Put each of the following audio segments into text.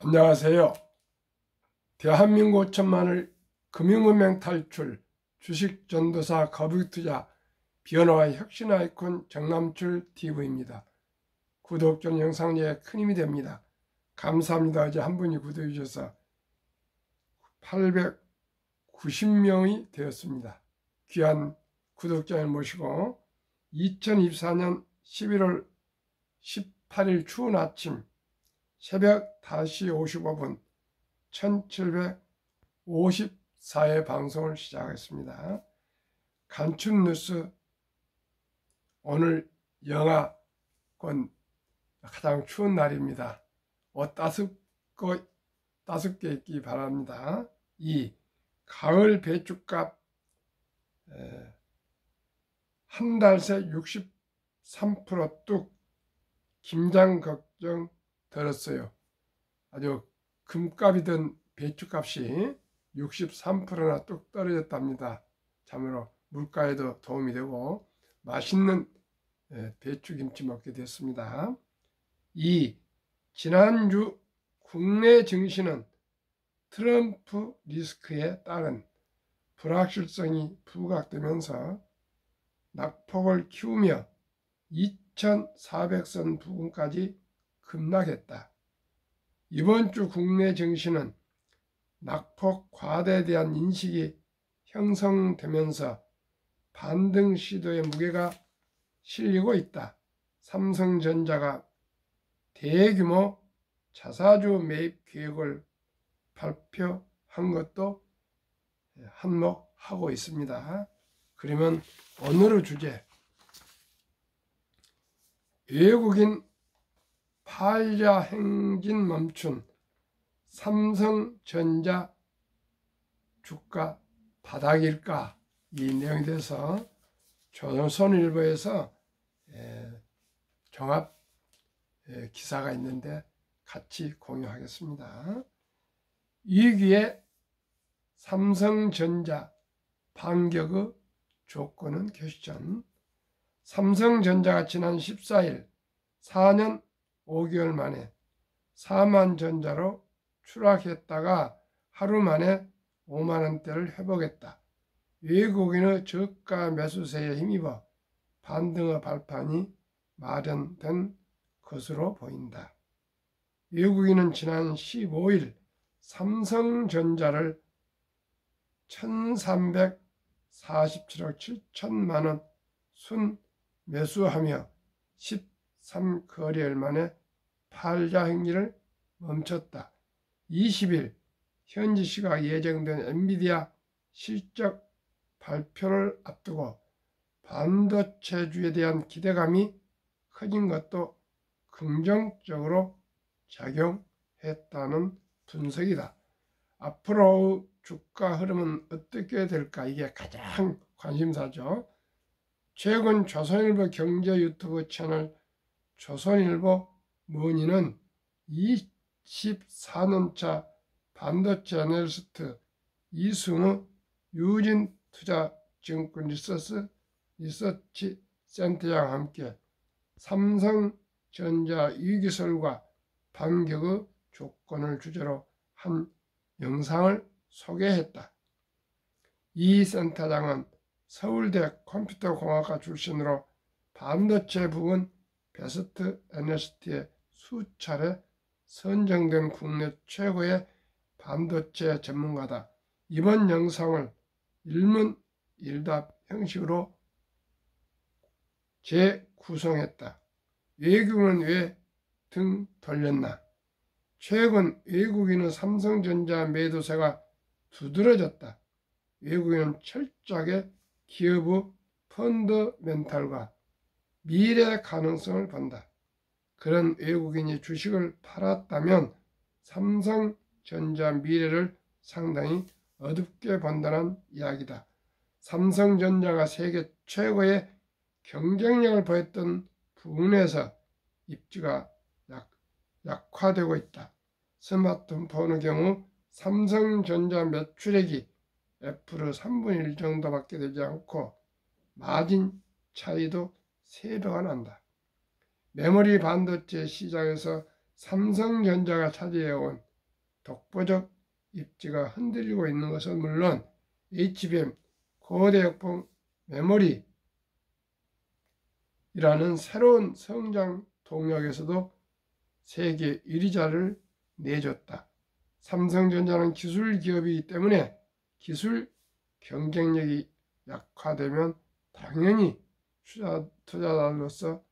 안녕하세요. 대한민국 천만을 금융문명 탈출, 주식전도사 거북이투자, 변화와 혁신 아이콘 정남출 TV입니다. 구독 전 영상에 큰 힘이 됩니다. 감사합니다. 어제 한 분이 구독해 주셔서 890명이 되었습니다. 귀한 구독자를 모시고 2024년 11월 18일 추운 아침 새벽 5시 55분 1754회 방송을 시작하겠습니다. 간춘 뉴스, 오늘 영하권 가장 추운 날입니다. 옷 5개 입기 바랍니다. 2. 가을 배추값 한 달 새 63% 뚝. 김장 걱정 들었어요. 아주 금값이던 배추값이 63%나 뚝 떨어졌답니다. 참으로 물가에도 도움이 되고 맛있는 배추김치 먹게 됐습니다. 2. 지난주 국내 증시는 트럼프 리스크에 따른 불확실성이 부각되면서 낙폭을 키우며 2400선 부근까지 급락했다. 이번 주 국내 증시는 낙폭 과대에 대한 인식이 형성되면서 반등 시도의 무게가 실리고 있다. 삼성전자가 대규모 자사주 매입 계획을 발표한 것도 한몫하고 있습니다. 그러면 오늘의 주제, 외국인 팔자 행진 멈춘 삼성전자 주가 바닥일까? 이 내용에 대해서 조선일보에서 종합 기사가 있는데 같이 공유하겠습니다. 위기에 삼성전자 반격의 조건은 퀘스천. 삼성전자가 지난 14일 4년 5개월 만에 4만 전자로 추락했다가 하루 만에 5만 원대를 회복했다. 외국인의 저가 매수세에 힘입어 반등의 발판이 마련된 것으로 보인다. 외국인은 지난 15일 삼성전자를 1347억 7천만 원 순 매수하며 13거래일 만에 팔자 행진을 멈췄다. 20일 현지 시각 예정된 엔비디아 실적 발표를 앞두고 반도체주에 대한 기대감이 커진 것도 긍정적으로 작용했다는 분석이다. 앞으로 주가 흐름은 어떻게 될까? 이게 가장 관심사죠. 최근 조선일보 경제 유튜브 채널 조선일보 머니는 24년차 반도체 애널리스트 이승우 유진투자증권 리서치 센터장과 함께 삼성전자 위기설과 반격의 조건을 주제로 한 영상을 소개했다. 이 센터장은 서울대 컴퓨터공학과 출신으로 반도체 부분 베스트 애널리스트에 수차례 선정된 국내 최고의 반도체 전문가다. 이번 영상을 일문일답 형식으로 재구성했다. 외국인은 왜 등 돌렸나? 최근 외국인의 삼성전자 매도세가 두드러졌다. 외국인은 철저하게 기업의 펀더멘탈과 미래 가능성을 본다. 그런 외국인이 주식을 팔았다면 삼성전자 미래를 상당히 어둡게 본다는 이야기다. 삼성전자가 세계 최고의 경쟁력을 보였던 부분에서 입지가 약화되고 있다. 스마트폰의 경우 삼성전자 매출액이 애플의 3분의 1 정도밖에 되지 않고 마진 차이도 3배가 난다. 메모리 반도체 시장에서 삼성전자가 차지해온 독보적 입지가 흔들리고 있는 것은 물론 HBM 고대역폭 메모리라는 새로운 성장 동력에서도 세계 1위자를 내줬다. 삼성전자는 기술 기업이기 때문에 기술 경쟁력이 약화되면 당연히 투자자로서는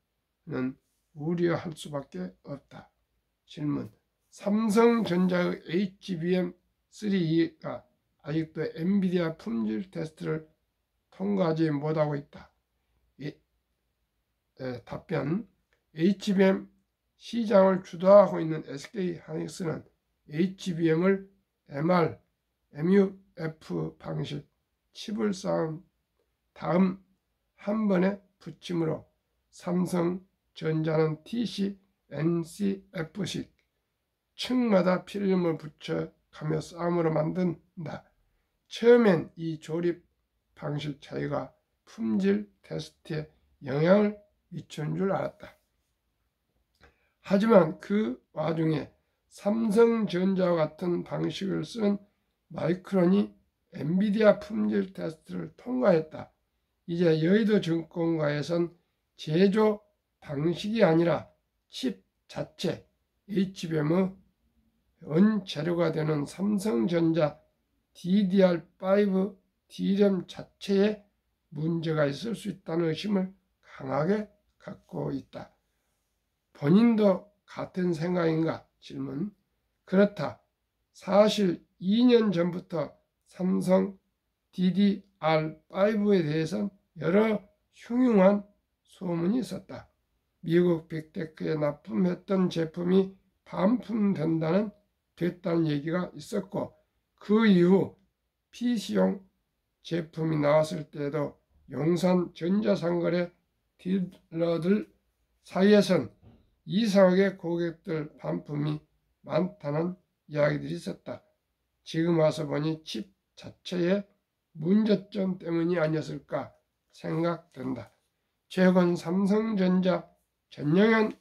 우려할 수밖에 없다. 질문: 삼성전자의 HBM3E가 아직도 엔비디아 품질 테스트를 통과하지 못하고 있다. 답변: HBM 시장을 주도하고 있는 SK하이닉스는 HBM을 MR, MUF 방식 칩을 쌓은 다음 한 번에 붙임으로 삼성전자는 TC, NCF식 층마다 필름을 붙여가며 쌓음으로 만든다. 처음엔 이 조립 방식 차이가 품질 테스트에 영향을 미치는 줄 알았다. 하지만 그 와중에 삼성전자와 같은 방식을 쓴 마이크론이 엔비디아 품질 테스트를 통과했다. 이제 여의도 증권가에선 제조 방식이 아니라 칩 자체 HBM의 원재료가 되는 삼성전자 DDR5 DRAM 자체에 문제가 있을 수 있다는 의심을 강하게 갖고 있다. 본인도 같은 생각인가? 질문: 그렇다. 사실 2년 전부터 삼성 DDR5에 대해서는 여러 흉흉한 소문이 있었다. 미국 빅테크에 납품했던 제품이 반품됐다는 얘기가 있었고, 그 이후 PC용 제품이 나왔을 때도 용산 전자상거래 딜러들 사이에선 이상하게 고객들 반품이 많다는 이야기들이 있었다. 지금 와서 보니 칩 자체의 문제점 때문이 아니었을까 생각된다. 최근 삼성전자 전영현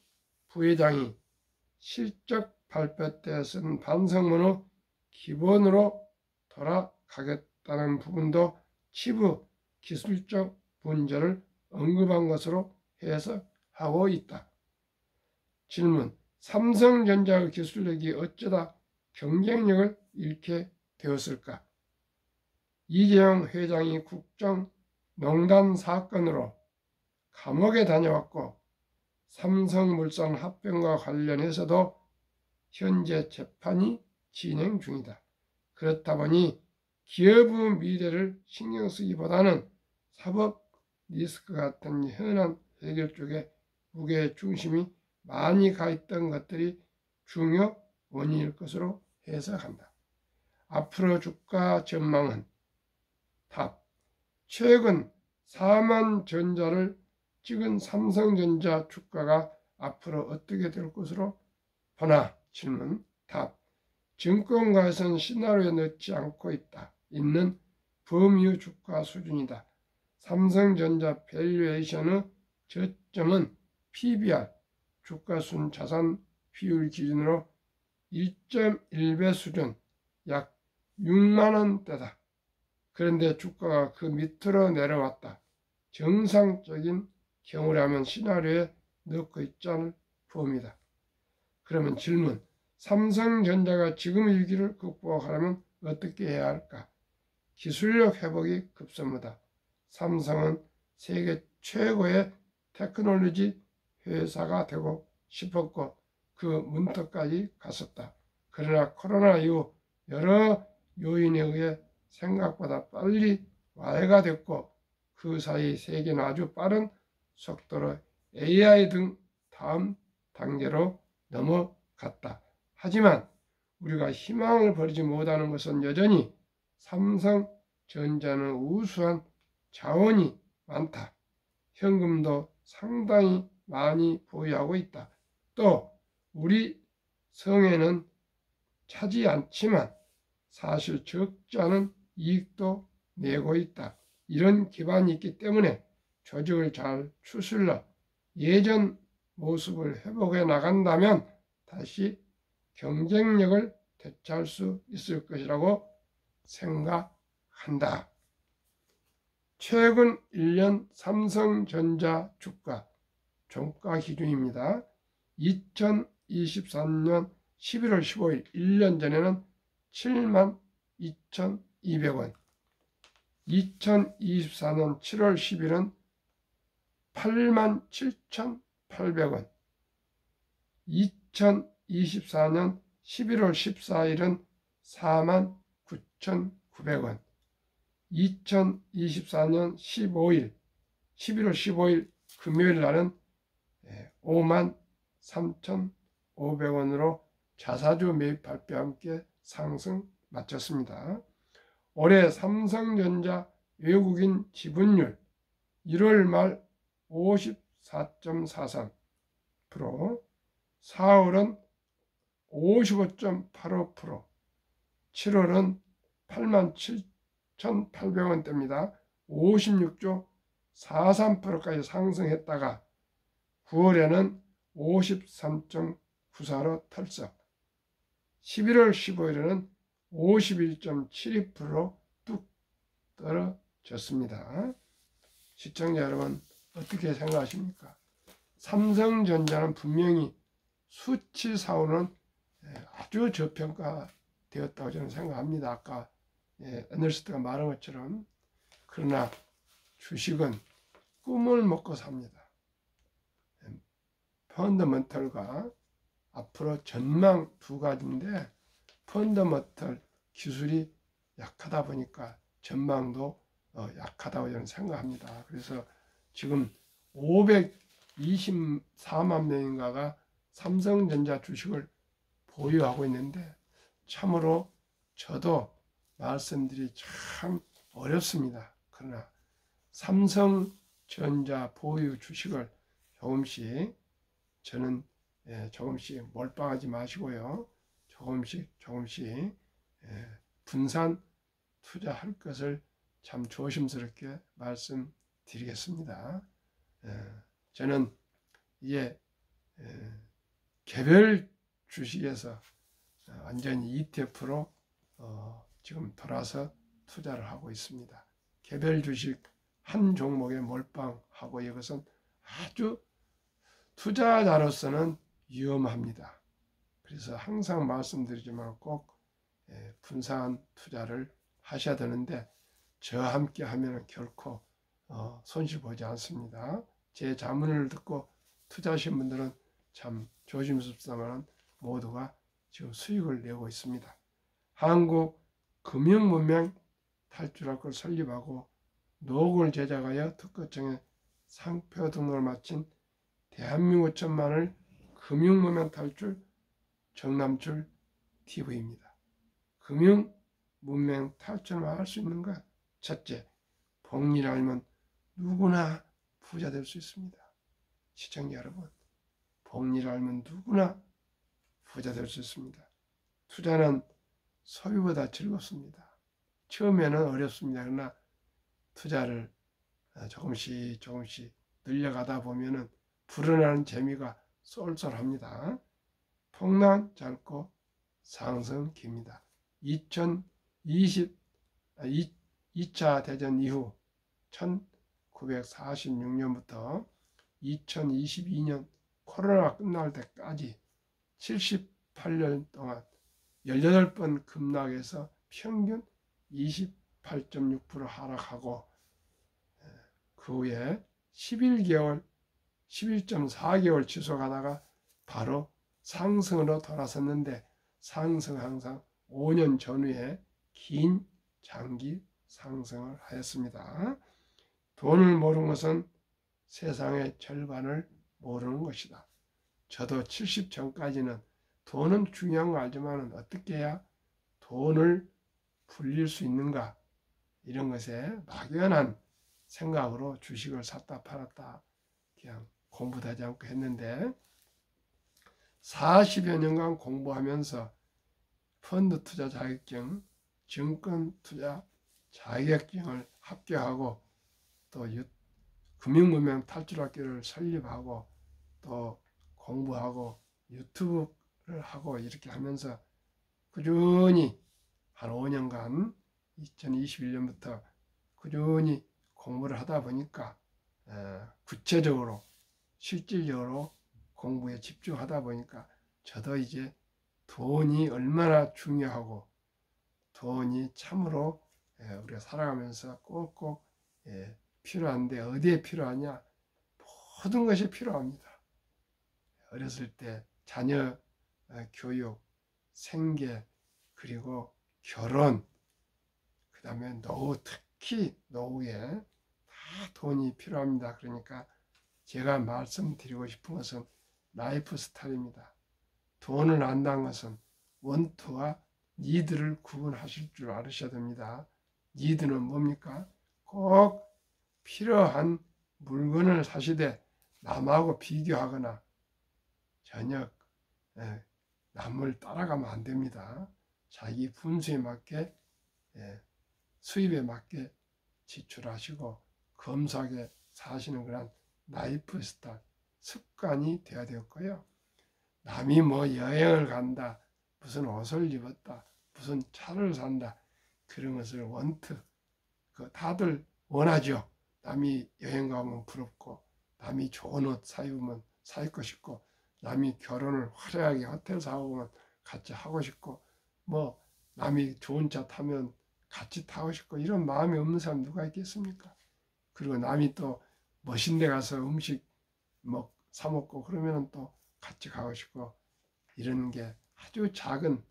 부회장이 실적 발표 때 쓴 반성문의 기본으로 돌아가겠다는 부분도 칩의 기술적 문제를 언급한 것으로 해석하고 있다. 질문: 삼성전자의 기술력이 어쩌다 경쟁력을 잃게 되었을까? 이재용 회장이 국정농단 사건으로 감옥에 다녀왔고, 삼성물산 합병과 관련해서도 현재 재판이 진행 중이다. 그렇다 보니 기업의 미래를 신경 쓰기보다는 사법 리스크 같은 현안 해결 쪽에 무게 중심이 많이 가 있던 것들이 중요 원인일 것으로 해석한다. 앞으로 주가 전망은? 답: 최근 4만전자를 찍은 삼성전자 주가가 앞으로 어떻게 될 것으로 보나? 질문. 답: 증권가에서는 시나리오에 넣지 않고 있는 범위 주가 수준이다. 삼성전자 밸류에이션의 저점은 PBR, 주가순 자산 비율 기준으로 1.1배 수준, 약 6만원대다. 그런데 주가가 그 밑으로 내려왔다. 정상적인 경우라면 시나리오에 넣고 있지 않을 범위다. 그러면 질문: 삼성전자가 지금의 위기를 극복하려면 어떻게 해야 할까? 기술력 회복이 급선무다. 삼성은 세계 최고의 테크놀로지 회사가 되고 싶었고 그 문턱까지 갔었다. 그러나 코로나 이후 여러 요인에 의해 생각보다 빨리 와해가 됐고, 그 사이 세계는 아주 빠른 속도로 AI 등 다음 단계로 넘어갔다. 하지만 우리가 희망을 버리지 못하는 것은 여전히 삼성전자는 우수한 자원이 많다. 현금도 상당히 많이 보유하고 있다. 또 우리 성에는 차지 않지만 사실 적지 않은 이익도 내고 있다. 이런 기반이 있기 때문에 조직을 잘 추슬러 예전 모습을 회복해 나간다면 다시 경쟁력을 대체할 수 있을 것이라고 생각한다. 최근 1년 삼성전자 주가 종가 기준입니다. 2023년 11월 15일 1년 전에는 72,200원, 2024년 7월 10일은 87,800원, 2024년 11월 14일은 49,900원, 2024년 11월 15일 금요일 날은 53,500원으로 자사주 매입 발표와 함께 상승 마쳤습니다. 올해 삼성전자 외국인 지분율 1월 말 54.43%, 4월은 55.85%, 7월은 87,800원대입니다. 56조 43%까지 상승했다가 9월에는 53.94로 탈석, 11월 15일에는 51.72%로 뚝 떨어졌습니다. 시청자 여러분 어떻게 생각하십니까? 삼성전자는 분명히 수치상으로는 아주 저평가되었다고 저는 생각합니다. 아까 에너스트가 말한 것처럼. 그러나 주식은 꿈을 먹고 삽니다. 펀더멘털과 앞으로 전망 두 가지인데, 펀더멘털 기술이 약하다 보니까 전망도 약하다고 저는 생각합니다. 그래서 지금 524만 명인가가 삼성전자 주식을 보유하고 있는데, 참으로 저도 말씀드리기 참 어렵습니다. 그러나 삼성전자 보유 주식을 조금씩, 저는 조금씩 몰빵하지 마시고요, 조금씩 분산 투자할 것을 참 조심스럽게 말씀드리겠습니다. 저는 이게 개별 주식에서 완전히 ETF로 지금 돌아서 투자를 하고 있습니다. 개별 주식 한 종목에 몰빵하고, 이것은 아주 투자자로서는 위험합니다. 그래서 항상 말씀드리지만 꼭 분산 투자를 하셔야 되는데, 저와 함께 하면 결코 손실 보지 않습니다. 제 자문을 듣고 투자하신 분들은 참 조심스럽지만 모두가 지금 수익을 내고 있습니다. 한국 금융문명 탈출학을 설립하고 노후를 제작하여 특허청에 상표 등록을 마친 대한민국 천만을 금융문명 탈출 정남출 TV입니다. 금융문명 탈출만 할 수 있는가? 첫째, 복리를 알면 누구나 부자 될 수 있습니다. 시청자 여러분, 복리를 알면 누구나 부자 될 수 있습니다. 투자는 소비보다 즐겁습니다. 처음에는 어렵습니다. 그러나 투자를 조금씩 늘려가다 보면은 불어나는 재미가 쏠쏠합니다. 폭락 짧고 상승 깁니다. 2차 대전 이후 1946년부터 2022년 코로나가 끝날 때까지 78년 동안 18번 급락해서 평균 28.6% 하락하고, 그 후에 11.4개월 지속하다가 바로 상승으로 돌아섰는데, 상승 항상 5년 전후에 긴 장기 상승을 하였습니다. 돈을 모르는 것은 세상의 절반을 모르는 것이다. 저도 70 전까지는 돈은 중요한 거 알지만 어떻게 해야 돈을 불릴 수 있는가, 이런 것에 막연한 생각으로 주식을 샀다 팔았다 그냥 공부도 하지 않고 했는데, 40여 년간 공부하면서 펀드 투자 자격증, 증권 투자 자격증을 합격하고, 또 금융문명 탈출학교를 설립하고, 또 공부하고 유튜브를 하고, 이렇게 하면서 꾸준히 한 5년간 2021년부터 꾸준히 공부를 하다 보니까 구체적으로 실질적으로 공부에 집중하다 보니까 저도 이제 돈이 얼마나 중요하고 돈이 참으로 우리가 살아가면서 꼭꼭 필요한데 어디에 필요하냐? 모든 것이 필요합니다. 어렸을 때 자녀 교육, 생계, 그리고 결혼, 그 다음에 노후, 특히 노후에 다 돈이 필요합니다. 그러니까 제가 말씀드리고 싶은 것은 라이프 스타일입니다. 돈을 안다는 것은 원투와 니드를 구분하실 줄 알으셔야 됩니다. 니드는 뭡니까? 꼭 필요한 물건을 사시되 남하고 비교하거나 전혀 남을 따라가면 안 됩니다. 자기 분수에 맞게 수입에 맞게 지출하시고 검소하게 사시는 그런 라이프 스타일 습관이 되어야 되었고요. 남이 뭐 여행을 간다, 무슨 옷을 입었다, 무슨 차를 산다, 그런 것을 원트 다들 원하죠. 남이 여행 가면 부럽고, 남이 좋은 옷 사입으면 사입고 싶고, 남이 결혼을 화려하게 호텔 사오면 같이 하고 싶고, 뭐 남이 좋은 차 타면 같이 타고 싶고, 이런 마음이 없는 사람 누가 있겠습니까? 그리고 남이 또 멋진 데 가서 음식 사 먹고 그러면 또 같이 가고 싶고, 이런 게 아주 작은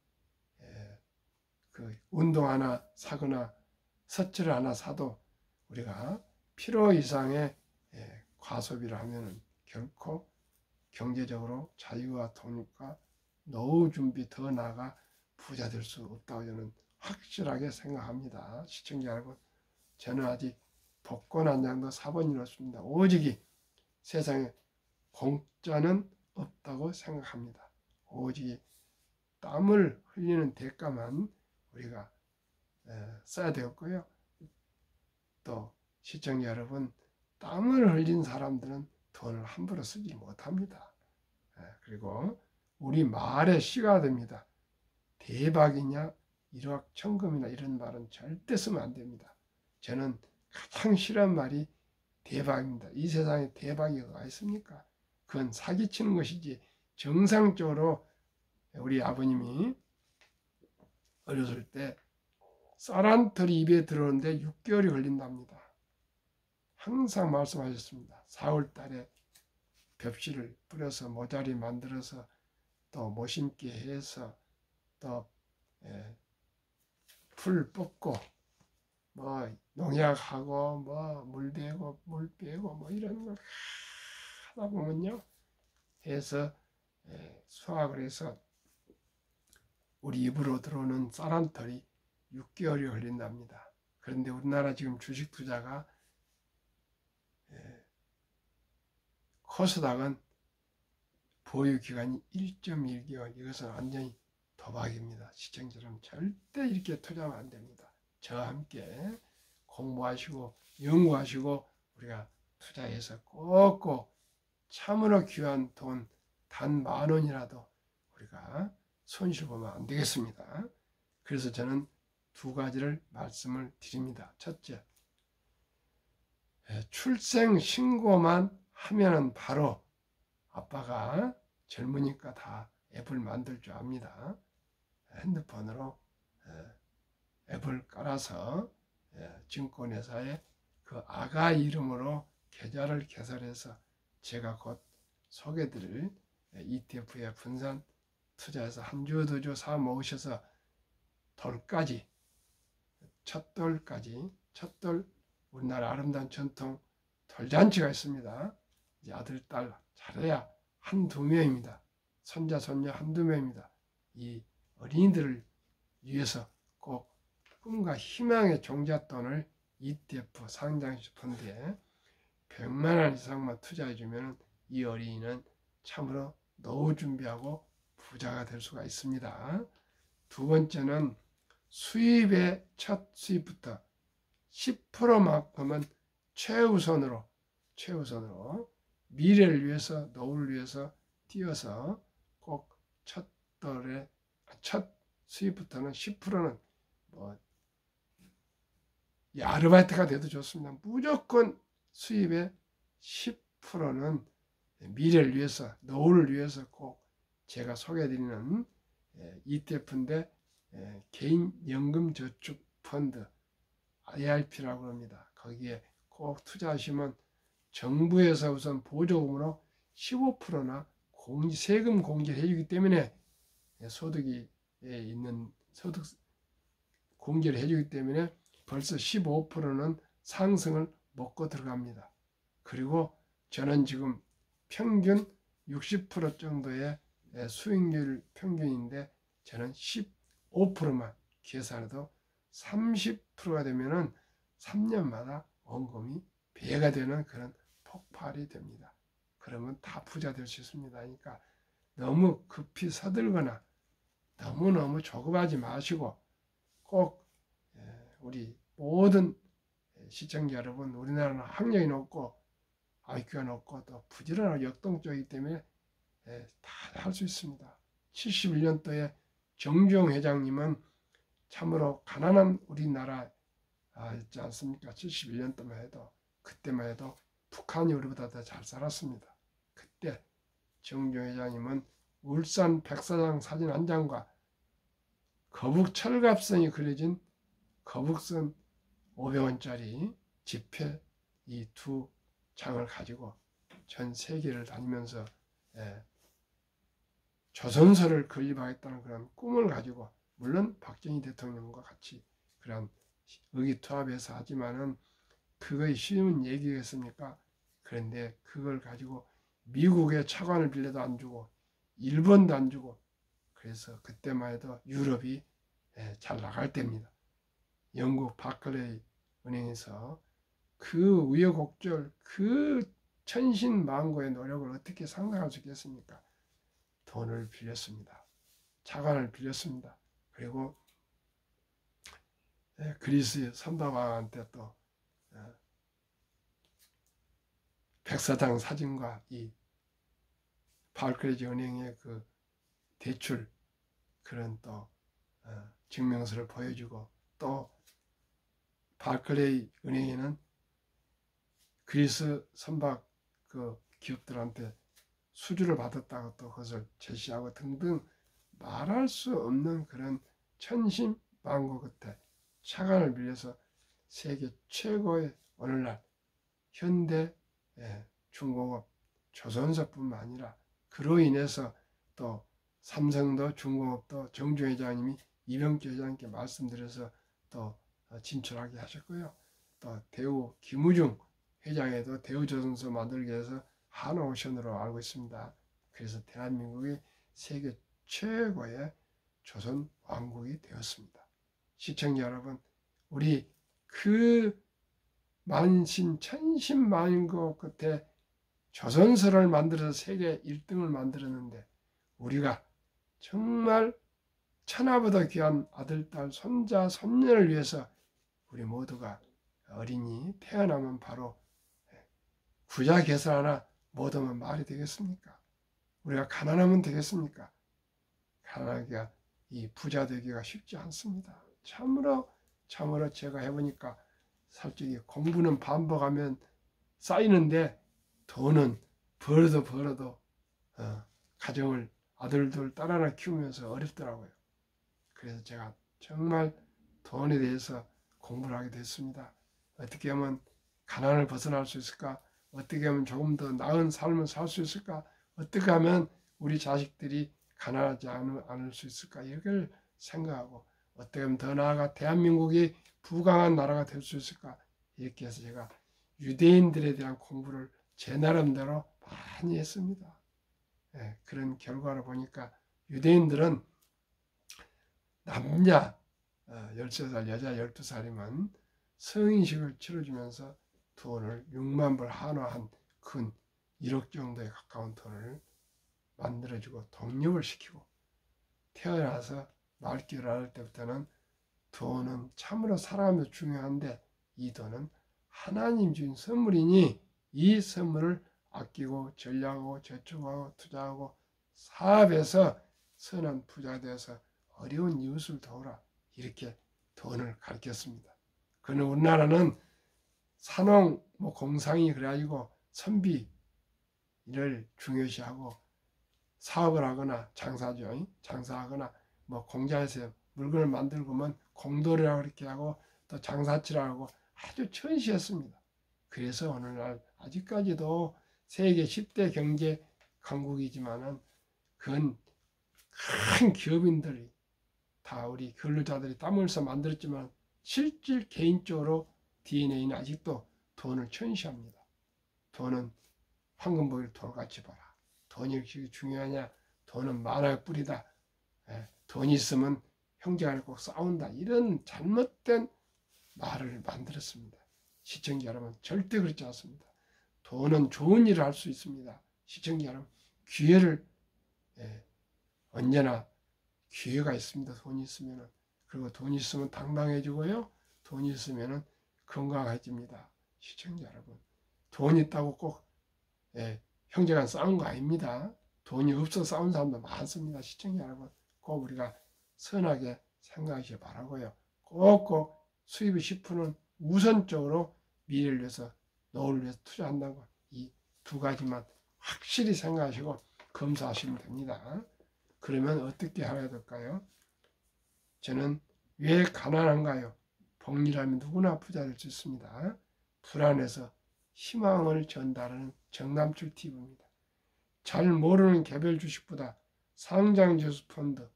그 운동 하나 사거나 서치를 하나 사도 우리가 필요 이상의 과소비를 하면은 결코 경제적으로 자유와 독립과 노후 준비 더 나아가 부자 될 수 없다고 저는 확실하게 생각합니다. 시청자 여러분, 저는 아직 복권 한 장도 사본 일 없습니다. 오직 세상에 공짜는 없다고 생각합니다. 오직 땀을 흘리는 대가만 우리가 써야 되었고요. 또 시청자 여러분, 땀을 흘린 사람들은 돈을 함부로 쓰지 못합니다. 그리고 우리 말에 시가 됩니다. 대박이냐 1억 천금이나 이런 말은 절대 쓰면 안 됩니다. 저는 가장 싫어하는 말이 대박입니다. 이 세상에 대박이 어디가 있습니까? 그건 사기치는 것이지, 정상적으로 우리 아버님이 어렸을 때 쌀 한 털이 입에 들어오는데 6개월이 걸린답니다. 항상 말씀하셨습니다. 4월 달에 벽실을 뿌려서 모자리 만들어서 또 모심기 해서 또 풀 뽑고 뭐 농약하고 뭐 물 대고 물 빼고 뭐 이런 걸 하다 보면요 해서 수확을 해서 우리 입으로 들어오는 쌀 한 털이 6개월이 걸린답니다. 그런데 우리나라 지금 주식 투자가 코스닥은 보유 기간이 1.1개월, 이것은 완전히 도박입니다. 시청자들은 절대 이렇게 투자하면 안 됩니다. 저와 함께 공부하시고 연구하시고 우리가 투자해서 꼭꼭 참으로 귀한 돈 단 10,000원이라도 우리가 손실 보면 안 되겠습니다. 그래서 저는 두 가지를 말씀을 드립니다. 첫째, 출생 신고만 하면은 바로 아빠가 젊으니까 다 앱을 만들 줄 압니다. 핸드폰으로 앱을 깔아서 증권회사에 그 아가 이름으로 계좌를 개설해서 제가 곧 소개드릴 ETF에 분산 투자해서 한 주, 두 주 사 모으셔서 돌까지, 첫돌까지, 첫돌, 우리나라 아름다운 전통 돌잔치가 있습니다. 이제 아들, 딸 잘해야 한두 명입니다. 손자, 손녀 한두 명입니다. 이 어린이들을 위해서 꼭 꿈과 희망의 종잣돈을 ETF 상장식 펀드에 100만 원 이상만 투자해 주면 이 어린이는 참으로 노후 준비하고 부자가 될 수가 있습니다. 두 번째는 수입의 첫 수입부터 10%만큼은 최우선으로 미래를 위해서, 노후를 위해서 띄어서 꼭 첫 수입부터는 10%는 뭐 아르바이트가 돼도 좋습니다. 무조건 수입의 10%는 미래를 위해서, 노후를 위해서 꼭 제가 소개해드리는 ETF인데 개인연금저축펀드 IRP라고 합니다. 거기에 꼭 투자하시면 정부에서 우선 보조금으로 15%나 세금 공제를 해주기 때문에 소득이 있는 소득 공제를 해주기 때문에 벌써 15%는 상승을 먹고 들어갑니다. 그리고 저는 지금 평균 60% 정도의 수익률 평균인데 저는 15%만 계산해도 30%가 되면은 3년마다 원금이 배가 되는 그런 폭발이 됩니다. 그러면 다 부자 될 수 있습니다. 그러니까 너무 급히 서둘거나 너무너무 조급하지 마시고 꼭 우리 모든 시청자 여러분, 우리나라는 학력이 높고 IQ가 높고 또 부지런하고 역동적이기 때문에 다 할 수 있습니다. 71년도에 정주영 회장님은 참으로 가난한 우리나라 있지 않습니까? 71년도만 해도 그때만 해도 북한이 우리보다 더 잘 살았습니다. 그때 정주영 회장님은 울산 백사장 사진 한 장과 거북 철갑선이 그려진 거북선 500원짜리 지폐 이 두 장을 가지고 전 세계를 다니면서 조선소를 건립하겠다는 그런 꿈을 가지고 물론 박정희 대통령과 같이 그런 의기투합해서 하지만은 그거이 쉬운 얘기겠습니까? 그런데 그걸 가지고 미국의 차관을 빌려도 안 주고 일본도 안 주고 그래서 그때만 해도 유럽이 잘 나갈 때입니다. 영국 바클레이 은행에서 그 우여곡절 그 천신만고의 노력을 어떻게 상상할 수 있겠습니까? 돈을 빌렸습니다. 차관을 빌렸습니다. 그리고 그리스 선다왕한테 또 백사장 사진과 이 바클레이 은행의 그 대출 그런 또 증명서를 보여주고 또 바클레이 은행에는 그리스 선박 그 기업들한테 수주를 받았다고 또 그것을 제시하고 등등 말할 수 없는 그런 천신만고 끝에 차관을 빌려서 세계 최고의 오늘날 현대 중공업 조선소뿐만 아니라 그로 인해서 또 삼성도 중공업도 정주영 회장님이 이병철 회장님께 말씀드려서 또 진출하게 하셨고요. 또 대우 김우중 회장에도 대우조선소 만들기 위해서 한오션으로 알고 있습니다. 그래서 대한민국이 세계 최고의 조선 왕국이 되었습니다. 시청자 여러분, 우리 그 만신 천신만고 끝에 조선소를 만들어서 세계 1등을 만들었는데 우리가 정말 천하보다 귀한 아들, 딸, 손자, 손녀를 위해서 우리 모두가 어린이 태어나면 바로 부자 개설 하나 못 하면 말이 되겠습니까? 우리가 가난하면 되겠습니까? 가난하기가 이 부자 되기가 쉽지 않습니다. 참으로 제가 해보니까 솔직히 공부는 반복하면 쌓이는데 돈은 벌어도 가정을 아들들 딸 하나 키우면서 어렵더라고요. 그래서 제가 정말 돈에 대해서 공부를 하게 됐습니다. 어떻게 하면 가난을 벗어날 수 있을까? 어떻게 하면 조금 더 나은 삶을 살 수 있을까? 어떻게 하면 우리 자식들이 가난하지 않을 수 있을까? 이걸 생각하고 어떻게 하면 더 나아가 대한민국이 부강한 나라가 될 수 있을까? 이렇게 해서 제가 유대인들에 대한 공부를 제 나름대로 많이 했습니다. 그런 결과를 보니까 유대인들은 남자 13살, 여자 12살이면 성인식을 치러주면서 돈을 6만 불 한화한 큰 1억 정도에 가까운 돈을 만들어주고 독립을 시키고 태어나서 말귀를 할 때부터는 돈은 참으로 살아가면서 중요한데 이 돈은 하나님 주신 선물이니 이 선물을 아끼고 전략하고 저축하고 투자하고 사업해서 선한 부자 되어서 어려운 이웃을 도우라. 이렇게 돈을 가르쳤습니다. 그러나 우리나라는 산업 공상이 그래가지고 선비를 중요시하고 사업을 하거나 장사죠. 장사하거나 공장에서 물건을 만들고면 공돌이라고 그렇게 하고 또 장사치라고 아주 천시했습니다. 그래서 오늘날 아직까지도 세계 10대 경제 강국이지만은 그건 큰 기업인들이 다 우리 근로자들이 땀을 써 만들었지만 실질 개인적으로 DNA는 아직도 돈을 천시합니다. 돈은 황금보일 돌같이 봐라. 돈이 이렇게 중요하냐? 돈은 만화의 뿌리다. 돈 있으면 형제간에 꼭 싸운다. 이런 잘못된 말을 만들었습니다. 시청자 여러분, 절대 그렇지 않습니다. 돈은 좋은 일을 할 수 있습니다. 시청자 여러분, 기회를 언제나 기회가 있습니다. 돈이 있으면은. 그리고 돈이 있으면 당당해지고요. 돈이 있으면은 건강해집니다. 시청자 여러분, 돈 있다고 꼭 형제간 싸운 거 아닙니다. 돈이 없어 싸운 사람도 많습니다. 시청자 여러분, 꼭 우리가 선하게 생각하시기 바라고요. 꼭꼭 수입의 10%는 우선적으로 미래를 위해서, 노후를 위해서 투자한다고 이 두 가지만 확실히 생각하시고 검사하시면 됩니다. 그러면 어떻게 해야 될까요? 저는 왜 가난한가요? 복리라면 누구나 부자 될 수 있습니다. 불안해서 희망을 전달하는 정남출 팁입니다. 잘 모르는 개별 주식보다 상장지수 펀드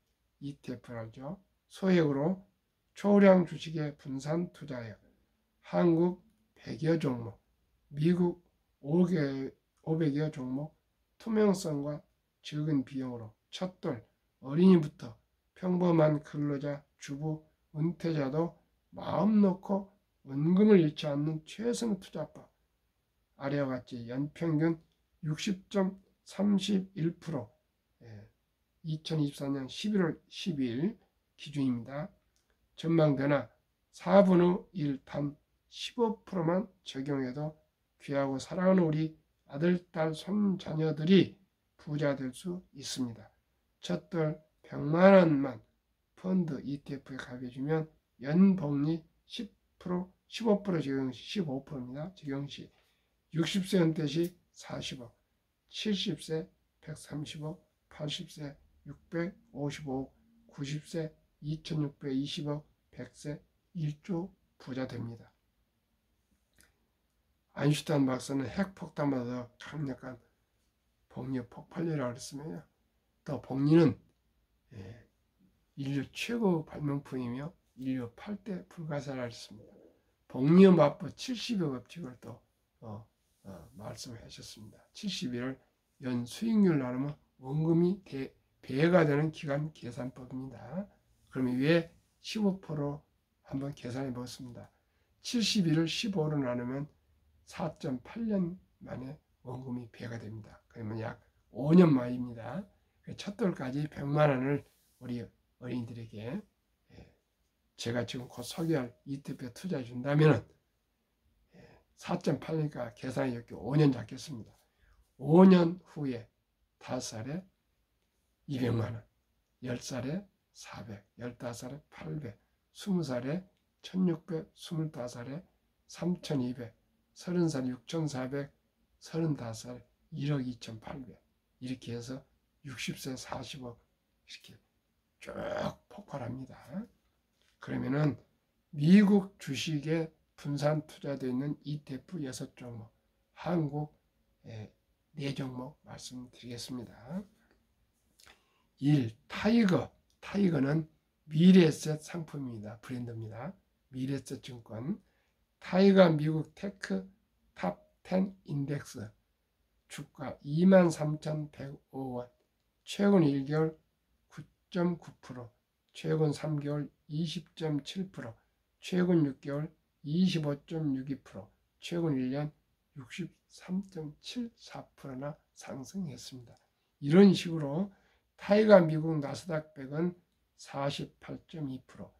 ETF라죠. 소액으로 초량 주식에 분산 투자하여 한국 100여 종목, 미국 500여 종목, 투명성과 적은 비용으로 첫돌, 어린이부터 평범한 근로자, 주부, 은퇴자도 마음 놓고 원금을 잃지 않는 최선의 투자법. 아래와 같이 연평균 60.31%, 2024년 11월 12일 기준입니다. 전망되나 4분의 1 단 15%만 적용해도 귀하고 사랑하는 우리 아들, 딸, 손자녀들이 부자 될 수 있습니다. 첫돌 100만 원만 펀드 ETF에 가입해주면 연복리 10%, 15% 적용시 15%입니다. 적용시 60세 은퇴 시 40억, 70세 130억, 80세 655억, 90세 2620억, 100세 1조 부자 됩니다. 아인슈타인 박사는 핵폭탄보다 강력한 복리 폭발력이라고 했으며, 또 복리는 인류 최고 발명품이며 인류 8대 불가사라고 했습니다. 복리의 마법 70의 법칙을 또 말씀하셨습니다. 71을 연 수익률 나누면 원금이 배가 되는 기간 계산법입니다. 그러면 왜 15% 한번 계산해 보겠습니다. 71을 15로 나누면 4.8년 만에 원금이 배가 됩니다. 그러면 약 5년 만입니다. 첫 돌까지 100만 원을 우리 어린이들에게 제가 지금 곧 소개할 ETF에 투자해 준다면 4.8니까 계산이 이렇게 5년 잡겠습니다. 5년 후에 5살에 200만 원, 10살에 400, 15살에 800, 20살에 1600, 25살에 3200, 30살 6400, 35살 1억 2800, 이렇게 해서 60세 40억 이렇게 쭉 폭발합니다. 그러면은 미국 주식에 분산 투자되어 있는 ETF 6종목, 한국 4종목 말씀드리겠습니다. 1. 타이거. 타이거는 미래에셋 상품입니다. 브랜드입니다. 미래에셋 증권. 타이거 미국 테크 탑 10 인덱스 주가 23,105원, 최근 1개월 9.9%, 최근 3개월 20.7%, 최근 6개월 25.62%, 최근 1년 63.74%나 상승했습니다. 이런 식으로 타이거 미국 나스닥 100은 48.2%,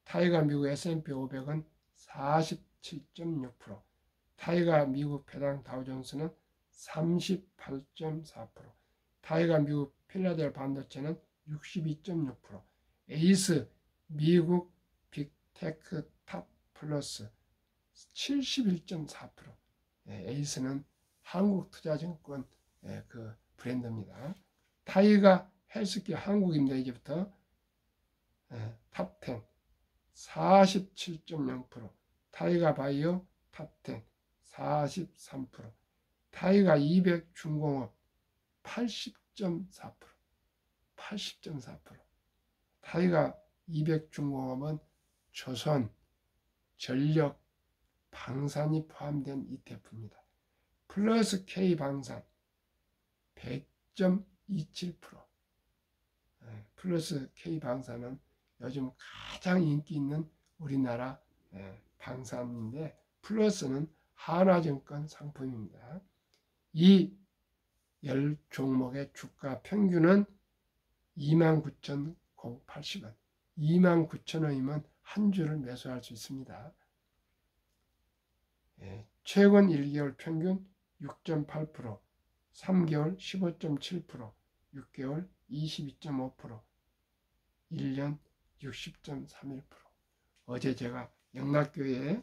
타이거 미국 S&P 500은 47.6%, 타이거 미국 배당 다우존스는 38.4%, 타이거 미국 필라델피아 반도체는 62.6%, 에이스 미국 빅테크 탑 플러스 71.4%. 에이스는 한국투자증권 그 브랜드입니다. 타이가 헬스케어 한국입니다. 이제부터 탑10 47.0%, 타이가 바이오 탑10 43%, 타이가 200 중공업 80.4%, 80.4%. 타이가 200 중공업은 조선, 전력, 방산이 포함된 ETF입니다. 플러스 K방산 100.27%. 플러스 K방산은 요즘 가장 인기 있는 우리나라 방산인데, 플러스는 한화증권 상품입니다. 이 10종목의 주가 평균은 29,080원, 29,000원이면 한 주를 매수할 수 있습니다. 최근 1개월 평균 6.8%, 3개월 15.7%, 6개월 22.5%, 1년 60.31%. 어제 제가 영락교회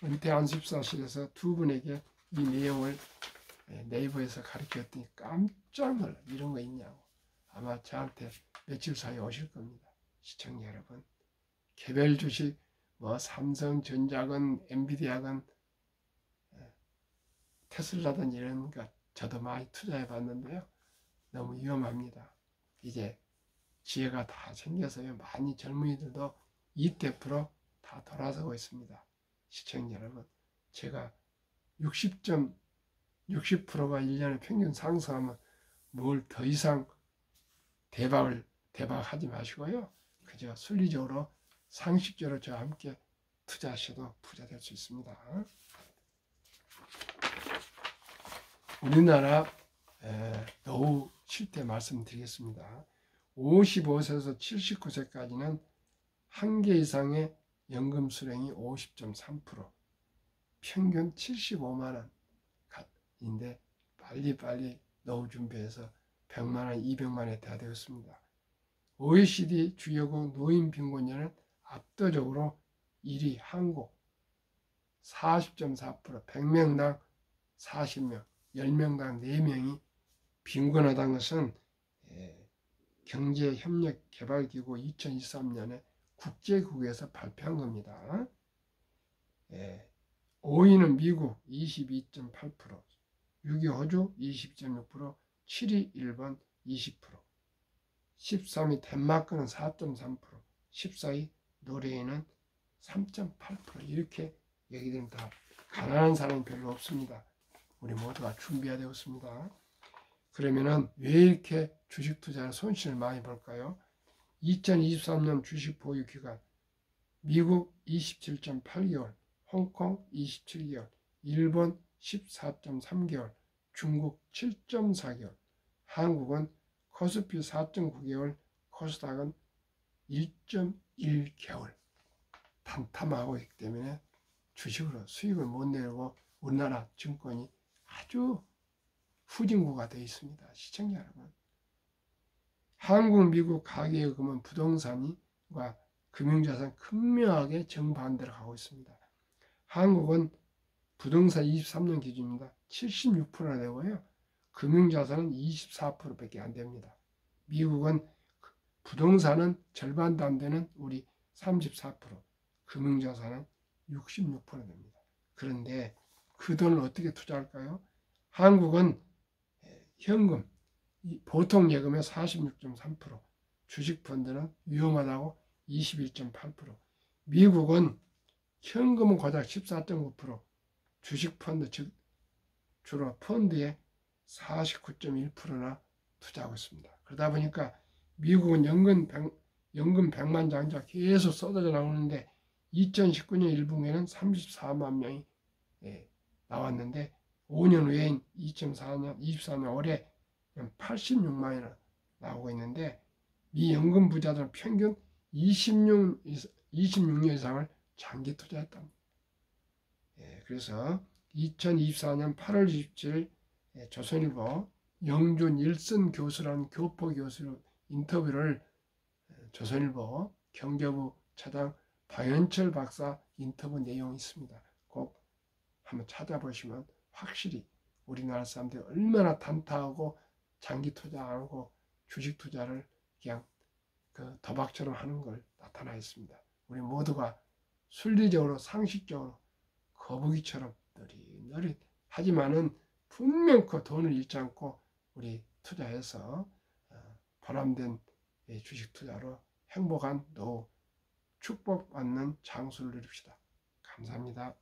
은퇴 안습사실에서 두 분에게 이 내용을 네이버에서 가르쳤더니 깜짝 놀라. 이런 거 있냐고. 아마 저한테 며칠 사이에 오실 겁니다. 시청자 여러분, 개별 주식 뭐 삼성전자건 엔비디아건 테슬라든 이런 거 저도 많이 투자해 봤는데요. 너무 위험합니다. 이제 지혜가 다 생겨서요. 많이 젊은이들도 ETF로 다 돌아서고 있습니다. 시청자 여러분, 제가 60%가 1년에 평균 상승하면 뭘 더 이상 대박하지 마시고요. 그저 순리적으로 상식적으로 저와 함께 투자하셔도 부자 될 수 있습니다. 우리나라 노후 실태 말씀드리겠습니다. 55세에서 79세까지는 한 개 이상의 연금 수령이 50.3%, 평균 75만 원인데 빨리 노후 준비해서 100만 원, 200만 원에 돼야 되겠습니다. OECD 주요국 노인 빈곤율은 압도적으로 1위 한국 40.4%, 100명당 40명, 10명당 4명이 빈곤하다는 것은 경제협력개발기구 2023년에 국제국에서 발표한 겁니다. 5위는 미국 22.8%, 6위 호주 20.6%, 7위 일본 20%, 13위 덴마크는 4.3%, 14위 노르웨이는 3.8%. 이렇게 얘기들은 다 가난한 사람이 별로 없습니다. 우리 모두가 준비해야 되겠습니다. 그러면은 왜 이렇게 주식 투자를 손실을 많이 볼까요? 2023년 주식 보유 기간, 미국 27.8개월, 홍콩 27개월, 일본 14.3개월, 중국 7.4개월, 한국은 코스피 4.9개월, 코스닥은 1.1개월 탄탄하고 있기 때문에 주식으로 수익을 못 내고 우리나라 증권이 아주 후진국가 되어 있습니다. 시청자 여러분, 한국, 미국 가계금은 부동산과 금융자산 극명하게 정반대로 가고 있습니다. 한국은 부동산 23년 기준입니다. 76%나 되고요. 금융자산은 24%밖에 안 됩니다. 미국은 부동산은 절반도 안 되는 우리 34%, 금융자산은 66% 됩니다. 그런데 그 돈을 어떻게 투자할까요? 한국은 현금, 보통 예금의 46.3%, 주식펀드는 위험하다고 21.8%, 미국은 현금은 고작 14.9%, 주식펀드, 즉 주로 펀드에 49.1%나 투자하고 있습니다. 그러다 보니까 미국은 연금 100만 장자 계속 쏟아져 나오는데 2019년 1분기에는 34만 명이 나왔는데 5년 후인 24년 올해 86만이나 나오고 있는데 미 연금 부자들은 평균 26년 이상을 장기 투자했답니다. 그래서 2024년 8월 27일 조선일보 영준 일선 교수라는 교포 교수 인터뷰를 조선일보 경제부 차장 방현철 박사 인터뷰 내용이 있습니다. 꼭 한번 찾아보시면 확실히 우리나라 사람들이 얼마나 단타하고 장기 투자 안 하고 주식 투자를 그냥 그 도박처럼 하는 걸 나타나 있습니다. 우리 모두가 순리적으로 상식적으로 거북이처럼 느릿느릿 하지만은 분명 그 돈을 잃지 않고 우리 투자해서 보람된 주식 투자로 행복한 노후 축복받는 장수를 누립시다. 감사합니다.